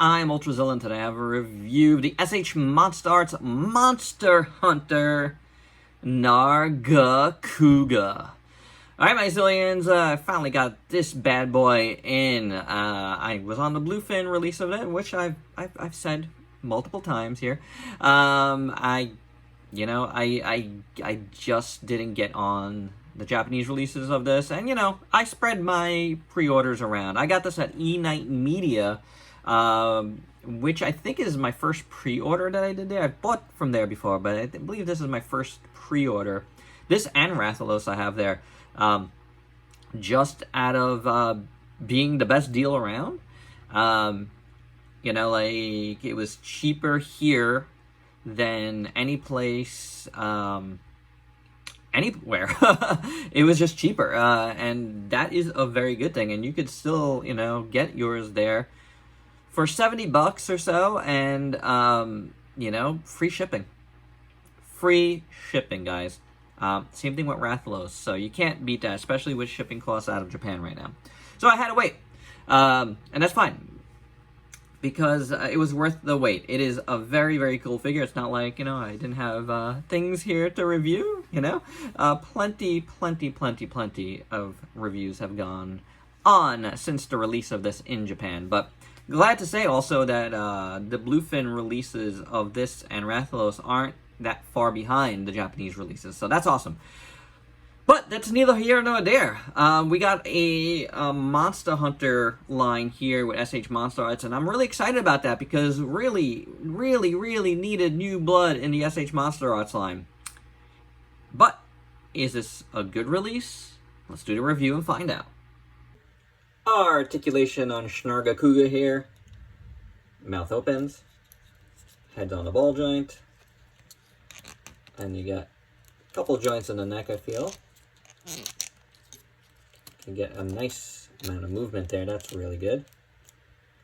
I'm Ultrazilla, and today I have a review of the SH Monsterarts Monster Hunter Nargacuga. Alright, my zillions, I finally got this bad boy in. I was on the Bluefin release of it, which I've said multiple times here. I just didn't get on the Japanese releases of this, and I spread my pre-orders around. I got this at E-Night Media, which I think is my first pre-order that I did there. I've bought from there before, but I believe this is my first pre-order. This and Rathalos I have there, just out of being the best deal around. It was cheaper here than any place, anywhere. It was just cheaper, and that is a very good thing. And you could still, get yours there for $70 or so, and free shipping. Free shipping, guys. Same thing with Rathalos, so you can't beat that, especially with shipping costs out of Japan right now. So I had to wait, and that's fine, because it was worth the wait. It is a very, very cool figure. It's not like, I didn't have things here to review, Plenty of reviews have gone on since the release of this in Japan. But glad to say also that the Bluefin releases of this and Rathalos aren't that far behind the Japanese releases, so that's awesome. But that's neither here nor there. We got a Monster Hunter line here with SH Monsterarts, and I'm really excited about that because really needed new blood in the SH Monsterarts line. But is this a good release? Let's do the review and find out. Articulation on Nargacuga here. Mouth opens. Head's on the ball joint. And you got a couple joints in the neck, I feel. Can get a nice amount of movement there. That's really good.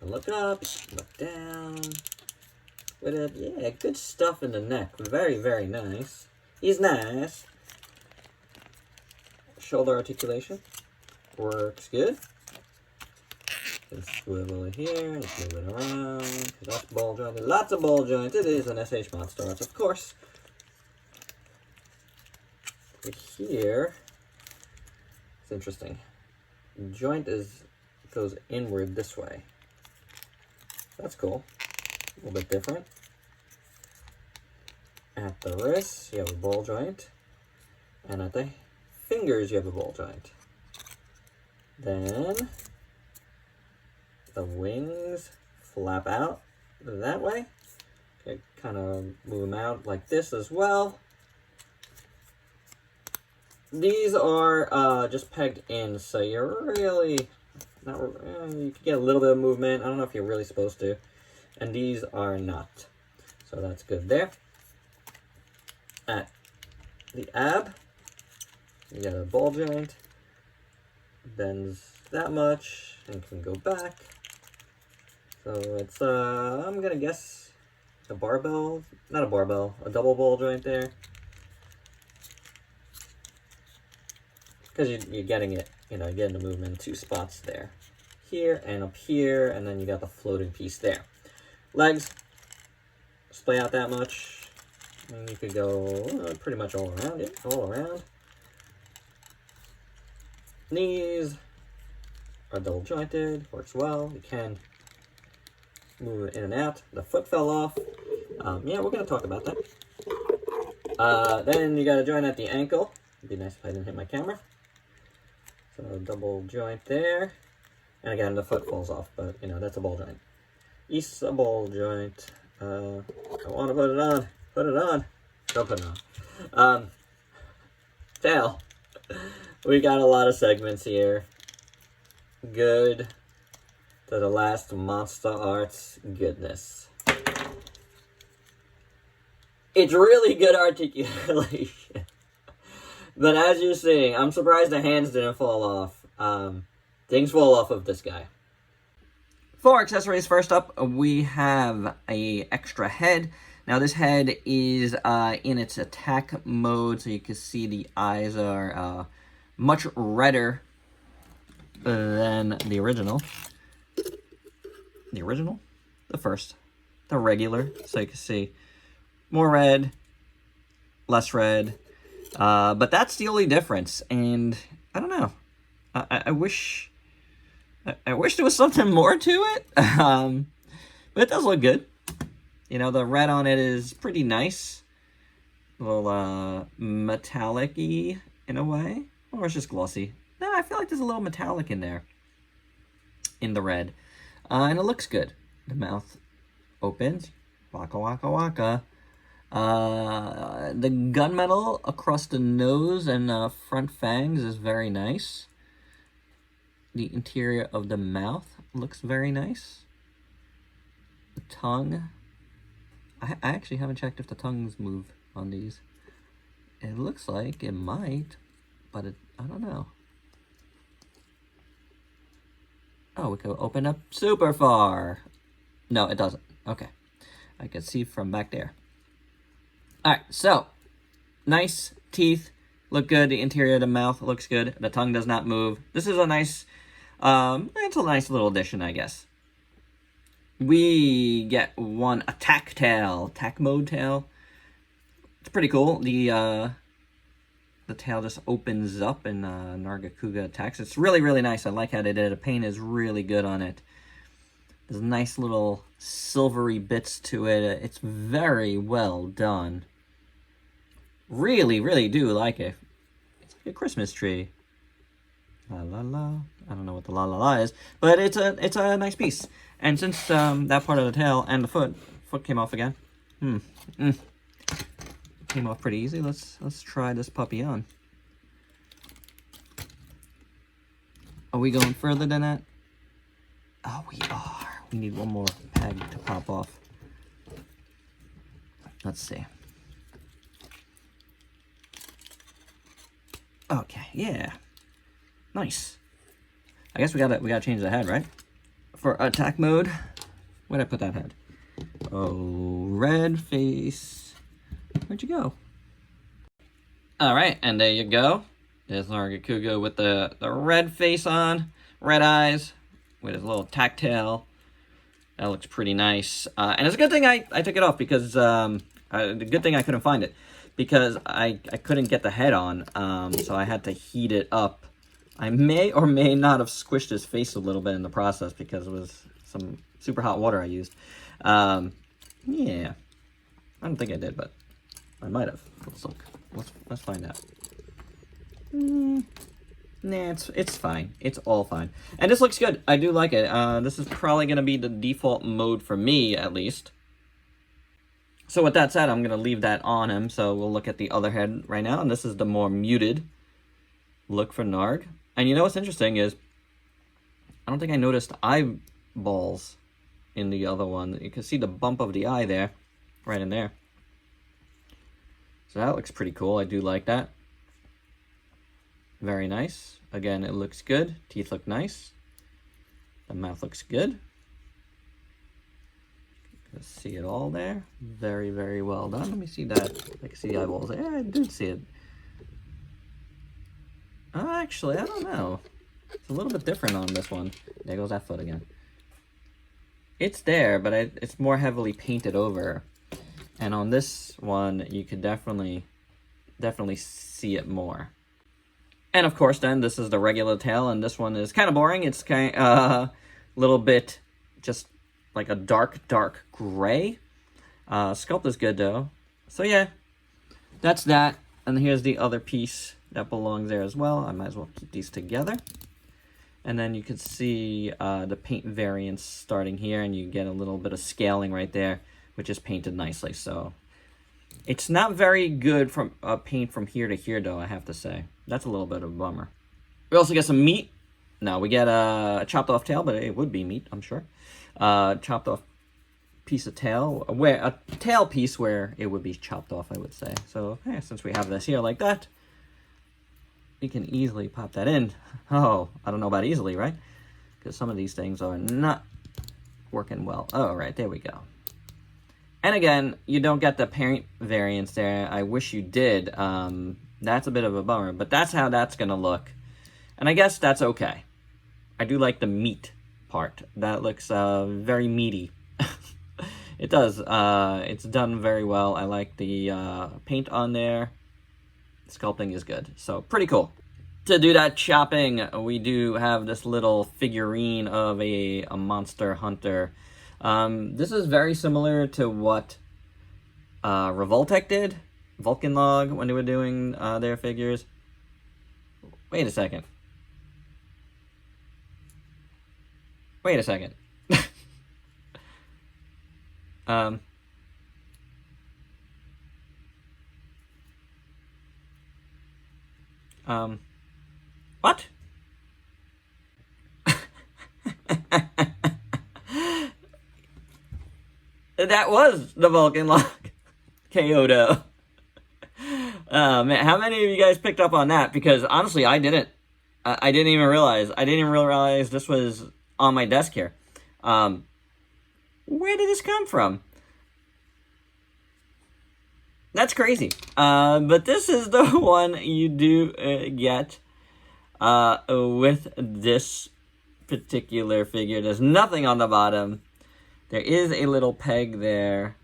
Look up, look down. Yeah, good stuff in the neck. Very nice. He's nice. Shoulder articulation works good. Just swivel it here, just move it around. Lots of ball joints. Lots of ball joints. It is an SH Monsterarts, of course. Here, it's interesting. The joint goes inward this way. That's cool. A little bit different. At the wrist, you have a ball joint, and at the fingers, you have a ball joint. Then the wings flap out that way. Okay, kind of move them out like this as well. These are just pegged in, so you're really not. You can get a little bit of movement. I don't know if you're really supposed to, and these are not. So that's good there. At the ab, you got a ball joint, bends that much, and can go back. So it's I'm gonna guess a barbell, not a barbell, a double ball joint there. Because you're getting it, you're getting the movement in two spots there. Here and up here, and then you got the floating piece there. Legs, splay out that much. And you could go pretty much all around it, all around. Knees are double jointed, works well. You can move it in and out. The foot fell off. Yeah, we're going to talk about that. Then you got a joint at the ankle. It'd be nice if I didn't hit my camera. So double joint there, and again the foot falls off, but that's a ball joint. East's a ball joint. I want to put it on. Put it on. Don't put it on. Tail. We got a lot of segments here. Good to the last Monsterarts goodness. It's really good articulation. But as you're seeing, I'm surprised the hands didn't fall off. Things fall off of this guy. For accessories, first up, we have a extra head. Now this head is in its attack mode, so you can see the eyes are much redder than the original. The original? the regular, so you can see more red, less red, but that's the only difference. And I don't know, I wish there was something more to it, but it does look good. You know, the red on it is pretty nice, a little metallic-y in a way, or it's just glossy. No, I feel like there's a little metallic in there, in the red, and it looks good. The mouth opens, waka waka waka. The gunmetal across the nose and front fangs is very nice. The interior of the mouth looks very nice. The tongue, I actually haven't checked if the tongues move on these. It looks like it might, but I don't know. Oh, we could open up super far. No, it doesn't. Okay. I can see from back there. Alright, so, nice teeth, look good. The interior of the mouth looks good. The tongue does not move. This is a nice, it's a nice little addition, I guess. We get one attack mode tail. It's pretty cool. The tail just opens up and Nargacuga attacks. It's really, really nice. I like how they did it. The paint is really good on it. There's nice little silvery bits to it. It's very well done. Really, really do like it. It's like a Christmas tree. La la la. I don't know what the la la la is, but it's a nice piece. And since that part of the tail and the foot came off again, came off pretty easy. Let's try this puppy on. Are we going further than that? Oh, we are. We need one more peg to pop off. Let's see. Okay, yeah. Nice. I guess we gotta change the head, right? For attack mode. Where'd I put that head? Oh, red face. Where'd you go? Alright, and there you go. There's Nargacuga with the red face on, red eyes, with his little tail. That looks pretty nice. And it's a good thing I took it off because, the good thing I couldn't find it. Because I couldn't get the head on, so I had to heat it up. I may or may not have squished his face a little bit in the process because it was some super hot water I used. Yeah. I don't think I did, but I might have. Let's look. Let's find out. Nah, it's fine. It's all fine. And this looks good. I do like it. This is probably going to be the default mode for me, at least. So with that said, I'm going to leave that on him. So we'll look at the other head right now. And this is the more muted look for Narg. And you know what's interesting is, I don't think I noticed eyeballs in the other one. You can see the bump of the eye there, right in there. So that looks pretty cool. I do like that. Very nice. Again, it looks good. Teeth look nice. The mouth looks good. Let's see it all there. Very, very well done. Let me see that. I can see the eyeballs. Yeah, I did see it. Actually, I don't know. It's a little bit different on this one. There goes that foot again. It's there, but it's more heavily painted over. And on this one, you could definitely see it more. And of course, then, this is the regular tail, and this one is kind of boring. It's kind of little bit just like a dark gray. Sculpt is good, though. So, yeah, that's that. And here's the other piece that belongs there as well. I might as well keep these together. And then you can see the paint variants starting here, and you get a little bit of scaling right there, which is painted nicely. So it's not very good from paint from here to here, though, I have to say. That's a little bit of a bummer. We also get some meat. No, we get a chopped off tail, but it would be meat, I'm sure. Chopped off piece of tail, where a tail piece where it would be chopped off, I would say. So yeah, since we have this here like that, we can easily pop that in. Oh, I don't know about easily, right? Because some of these things are not working well. Oh, right, there we go. And again, you don't get the paint variants there. I wish you did. That's a bit of a bummer, but that's how that's going to look. And I guess that's okay. I do like the meat part. That looks very meaty. It does. It's done very well. I like the paint on there. Sculpting is good. So, pretty cool. To do that shopping, we do have this little figurine of a monster hunter. This is very similar to what Revoltech did. Vulcanlog, when they were doing their figures. Wait a second. Wait a second. What? That was the Vulcanlog Kyoto. Man, how many of you guys picked up on that? Because honestly, I didn't. I didn't even realize. I didn't even realize this was on my desk here. Where did this come from? That's crazy. But this is the one you do get with this particular figure. There's nothing on the bottom. There is a little peg there.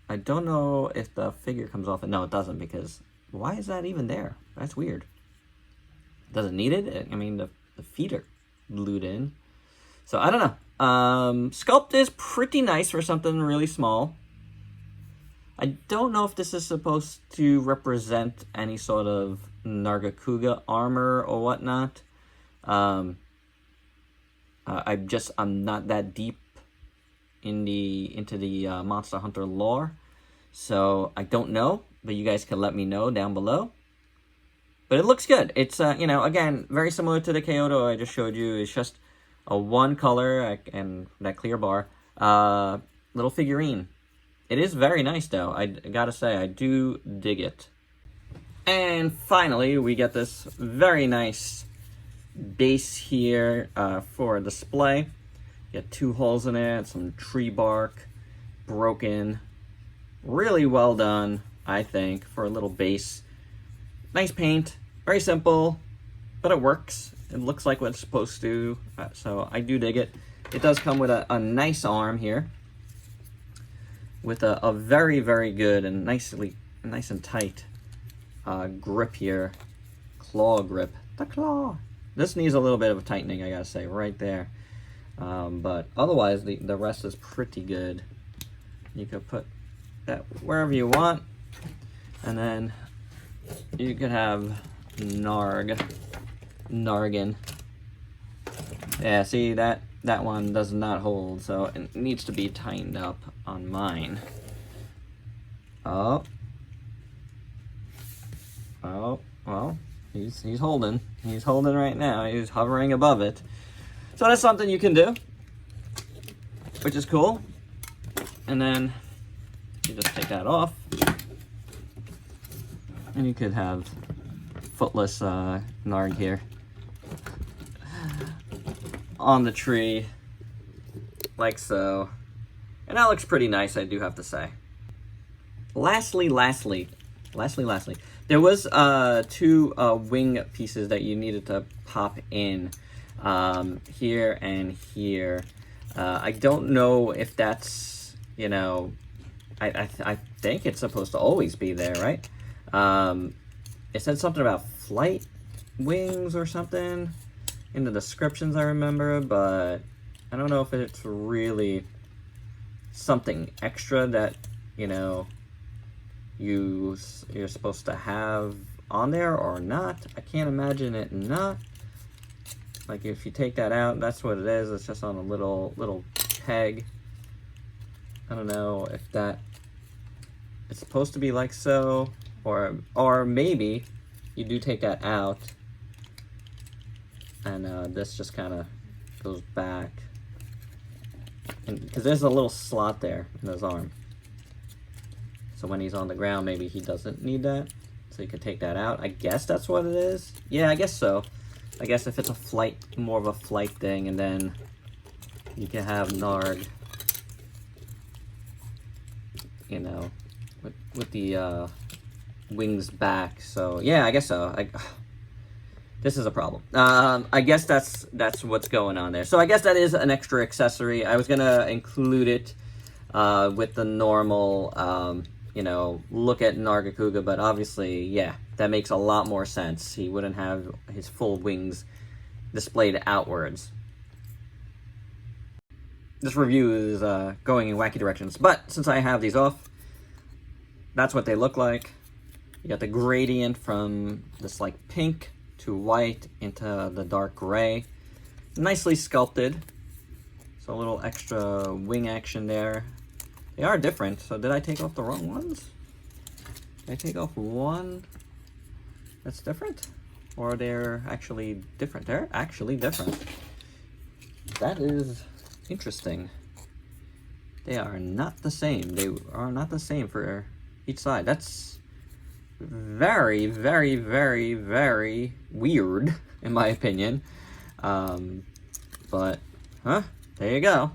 I don't know if the figure comes off. No, it doesn't, because why is that even there? That's weird. Does it need it? I mean, the feet are glued in. So, I don't know. Sculpt is pretty nice for something really small. I don't know if this is supposed to represent any sort of Nargacuga armor or whatnot. I'm not that deep into the Monster Hunter lore, so I don't know, but you guys can let me know down below. But it looks good. It's again, very similar to the Kyoto I just showed you. It's just a one color and that clear bar little figurine. It is very nice, though. I gotta say, I do dig it. And finally, we get this very nice base here for display. Get 2 holes in it, some tree bark, broken. Really well done, I think, for a little base. Nice paint, very simple, but it works. It looks like what it's supposed to, so I do dig it. It does come with a nice arm here, with a very, very good and nice and tight grip here. Claw grip. The claw. This needs a little bit of a tightening, I gotta say, right there. But otherwise, the rest is pretty good. You could put that wherever you want. And then you could have Nargan. Yeah, see, that one does not hold, so it needs to be tightened up on mine. Oh, well, he's holding. He's holding right now. He's hovering above it. So that's something you can do, which is cool. And then you just take that off, and you could have footless Narg here on the tree, like so. And that looks pretty nice, I do have to say. Lastly, there was 2 wing pieces that you needed to pop in. Here and here. I don't know if that's, I think it's supposed to always be there, right? It said something about flight wings or something in the descriptions, I remember, but I don't know if it's really something extra that, you're supposed to have on there or not. I can't imagine it not. Like, if you take that out, that's what it is. It's just on a little peg. I don't know if that it's supposed to be like so, or maybe you do take that out, and this just kind of goes back, because there's a little slot there in his arm. So when he's on the ground, maybe he doesn't need that. So you can take that out. I guess that's what it is. Yeah, I guess so. I guess if it's a flight, more of a flight thing, and then you can have Narg, with the wings back. So yeah, I guess so. This is a problem. I guess that's what's going on there. So I guess that is an extra accessory. I was gonna include it with the normal, you know, look at Nargacuga, but obviously, yeah, that makes a lot more sense. He wouldn't have his full wings displayed outwards. This review is going in wacky directions, but since I have these off, that's what they look like. You got the gradient from this like pink to white into the dark gray. Nicely sculpted. So a little extra wing action there. They are different, so did I take off the wrong ones? Did I take off one that's different? Or they're actually different? They're actually different. That is interesting. They are not the same. They are not the same for each side. That's very, very, very, very weird, in my opinion. But, there you go.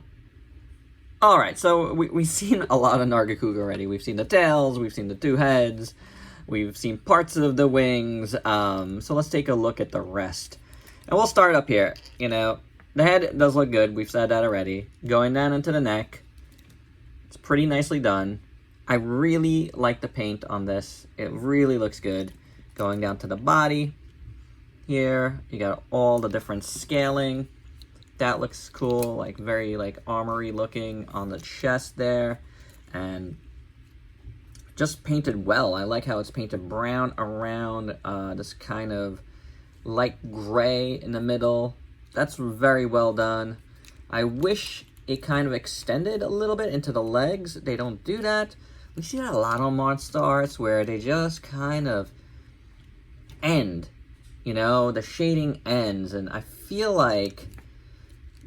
Alright, so we've seen a lot of Nargacuga already. We've seen the tails, we've seen the two heads, we've seen parts of the wings, so let's take a look at the rest. And we'll start up here. You know, the head does look good, we've said that already. Going down into the neck, it's pretty nicely done. I really like the paint on this. It really looks good. Going down to the body, here, you got all the different scaling. That looks cool, like very like armory looking on the chest there, and just painted well. I like how it's painted brown around this kind of light gray in the middle. That's very well done. I wish it kind of extended a little bit into the legs. They don't do that. We see that a lot on Monsterarts where they just kind of end, you know, the shading ends, and I feel like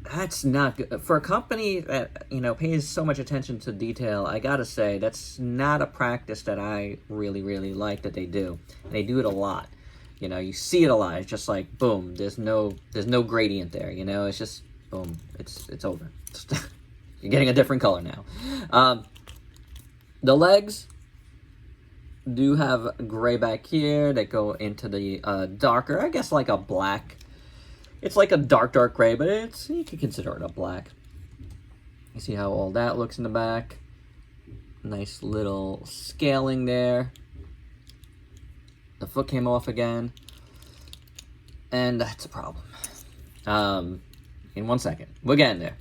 that's not good. For a company that, you know, pays so much attention to detail, I gotta say, that's not a practice that I really, really like that they do. And they do it a lot. You know, you see it a lot. It's just like, boom, there's no gradient there, you know? It's just, boom, it's over. You're getting a different color now. The legs do have gray back here that go into the darker, I guess like a black. It's like a dark gray, but you can consider it a black. You see how all that looks in the back. Nice little scaling there. The foot came off again. And that's a problem. In 1 second. We'll get in there.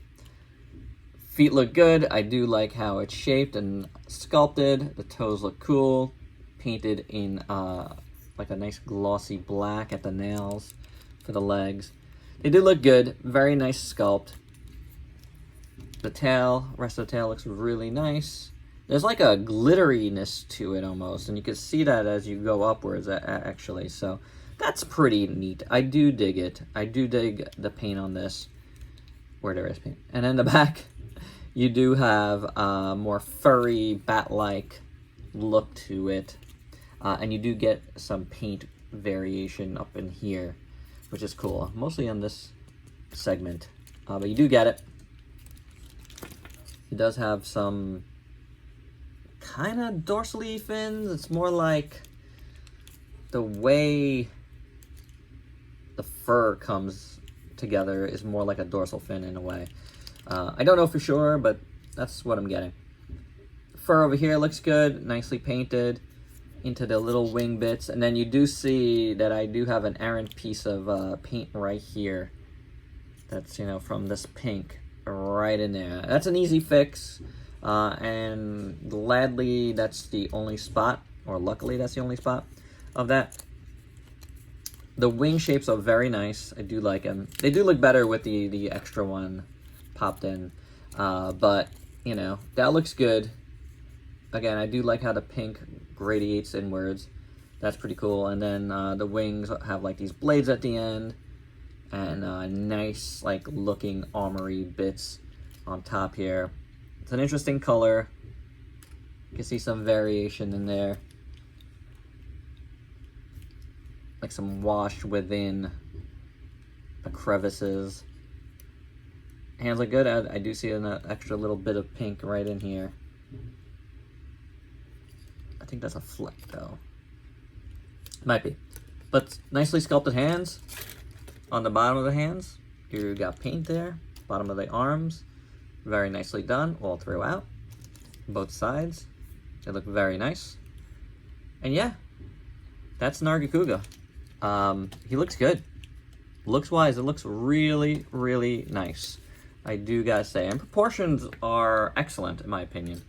Feet look good. I do like how it's shaped and sculpted. The toes look cool. Painted in like a nice glossy black at the nails for the legs. They do look good. Very nice sculpt. The tail, rest of the tail looks really nice. There's like a glitteriness to it almost, and you can see that as you go upwards actually. So that's pretty neat. I do dig it. I do dig the paint on this. Where there is paint. And in the back, you do have a more furry, bat-like look to it. And you do get some paint variation up in here, which is cool. Mostly on this segment. But you do get it. It does have some kind of dorsally fins. It's more like the way the fur comes together is more like a dorsal fin in a way. I don't know for sure, but that's what I'm getting. Fur over here looks good, nicely painted into the little wing bits, and then you do see that I do have an errant piece of paint right here. That's, you know, from this pink right in there. That's an easy fix, and gladly that's the only spot, or luckily that's the only spot of that. The wing shapes are very nice. I do like them. They do look better with the extra one popped in, but you know, that looks good. Again, I do like how the pink gradiates inwards. That's pretty cool. And then the wings have like these blades at the end, and nice like looking armory bits on top here. It's an interesting color. You can see some variation in there, like some wash within the crevices. Hands look good. I do see an extra little bit of pink right in here. I think that's a fleck though. Might be. But nicely sculpted hands. On the bottom of the hands, you got paint there. Bottom of the arms, very nicely done all throughout. both sides. They look very nice. And yeah, that's Nargacuga. He looks good. Looks-wise, it looks really, really nice. I do gotta say. And proportions are excellent, in my opinion.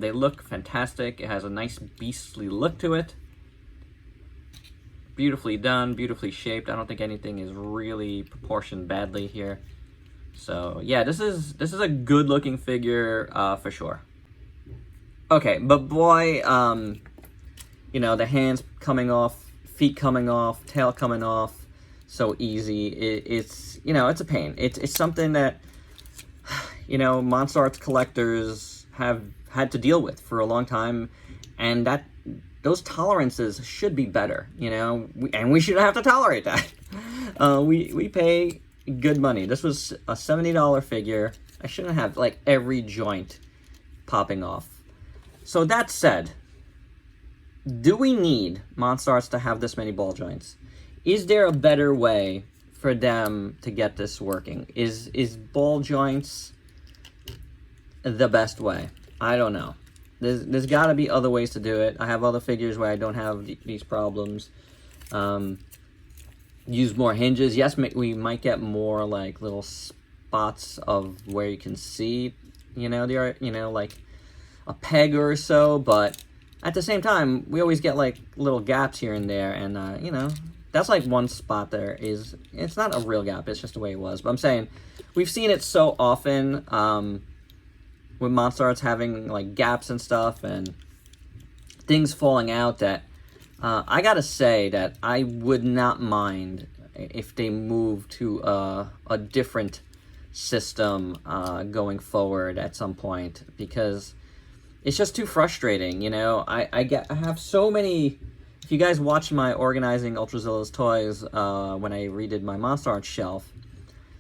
They look fantastic. It has a nice beastly look to it. Beautifully done, beautifully shaped. I don't think anything is really proportioned badly here. So yeah, this is a good looking figure for sure. Okay, but boy, you know, the hands coming off, feet coming off, tail coming off, so easy. It's you know, it's a pain. It's something that, you know, Monsterarts collectors have had to deal with for a long time, and that those tolerances should be better, you know, and we shouldn't have to tolerate that. We pay good money. This was a $70 figure. I shouldn't have, like, every joint popping off. So that said, do we need Monsterarts to have this many ball joints? Is there a better way for them to get this working? Is ball joints the best way? I don't know. There's got to be other ways to do it. I have other figures where I don't have these problems. Use more hinges. Yes, we might get more like little spots of where you can see, you know, like a peg or so. But at the same time, we always get like little gaps here and there, and you know, that's like one spot there is. It's not a real gap. It's just the way it was. But I'm saying, we've seen it so often. With Monsterarts having like gaps and stuff and things falling out, that I gotta say that I would not mind if they move to a different system going forward at some point, because it's just too frustrating, you know. I have so many. If you guys watch my organizing Ultrazilla's toys when I redid my Monsterarts shelf,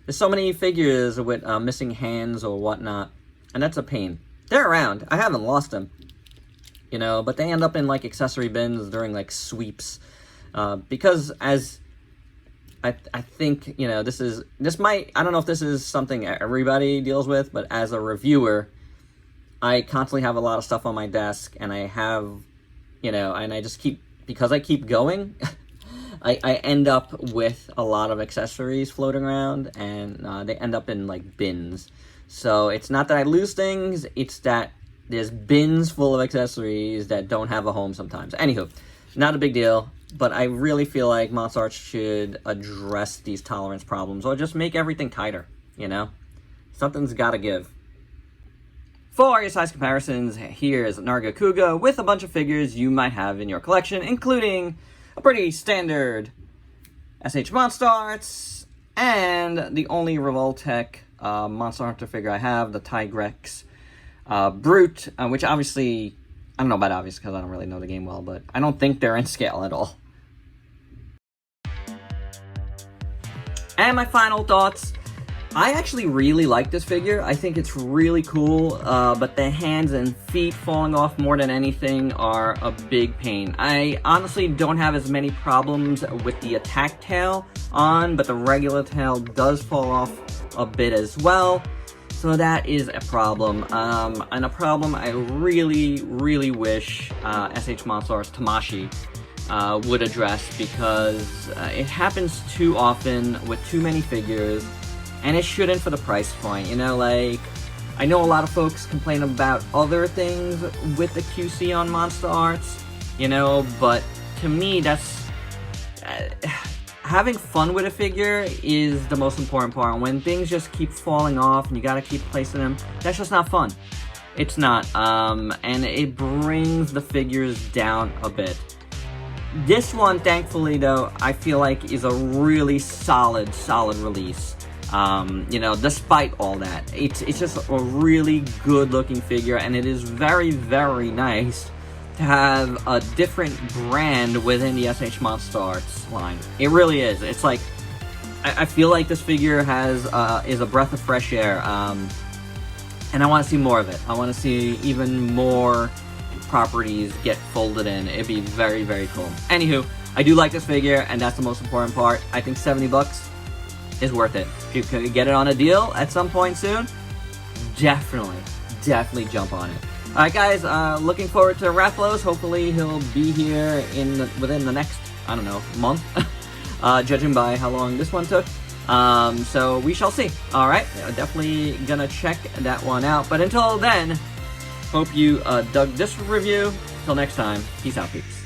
there's so many figures with missing hands or whatnot. And that's a pain. They're around. I haven't lost them. You know, but they end up in, like, accessory bins during, like, sweeps. Because as... I think, you know, this might... I don't know if this is something everybody deals with, but as a reviewer, I constantly have a lot of stuff on my desk, and I have, you know, and I just keep... Because I keep going, I end up with a lot of accessories floating around, and they end up in, like, bins. So it's not that I lose things, it's that there's bins full of accessories that don't have a home sometimes. Anywho, not a big deal, but I really feel like Monsterarts should address these tolerance problems, or just make everything tighter, you know? Something's gotta give. For your size comparisons, here's Nargacuga with a bunch of figures you might have in your collection, including a pretty standard SH Monsterarts, and the only Revoltech Monster Hunter figure I have, the Tigrex Brute, which obviously, I don't know about obvious because I don't really know the game well, but I don't think they're in scale at all. And my final thoughts, I actually really like this figure. I think it's really cool, but the hands and feet falling off more than anything are a big pain. I honestly don't have as many problems with the attack tail on, but the regular tail does fall off a bit as well, so that is a problem, and a problem I really, really wish SH Monsterarts Tamashii would address, because it happens too often with too many figures, and it shouldn't for the price point, you know. Like, I know a lot of folks complain about other things with the QC on Monsterarts, you know, but to me, that's... having fun with a figure is the most important part. When things just keep falling off and you gotta keep placing them, that's just not fun. It's not, and it brings the figures down a bit. This one, thankfully, though, I feel like is a really solid release. You know, despite all that, it's just a really good-looking figure, and it is very, very nice to have a different brand within the SH Monsterarts line. It really is. It's like, I feel like this figure is a breath of fresh air, and I want to see more of it. I want to see even more properties get folded in. It'd be very, very cool. Anywho, I do like this figure, and that's the most important part. I think 70 bucks is worth it. If you can get it on a deal at some point soon, definitely jump on it. Alright guys, looking forward to Rathlos. Hopefully he'll be here within the next, I don't know, month. Judging by how long this one took. So we shall see. Alright, definitely gonna check that one out. But until then, hope you dug this review. Till next time, peace out, peeps.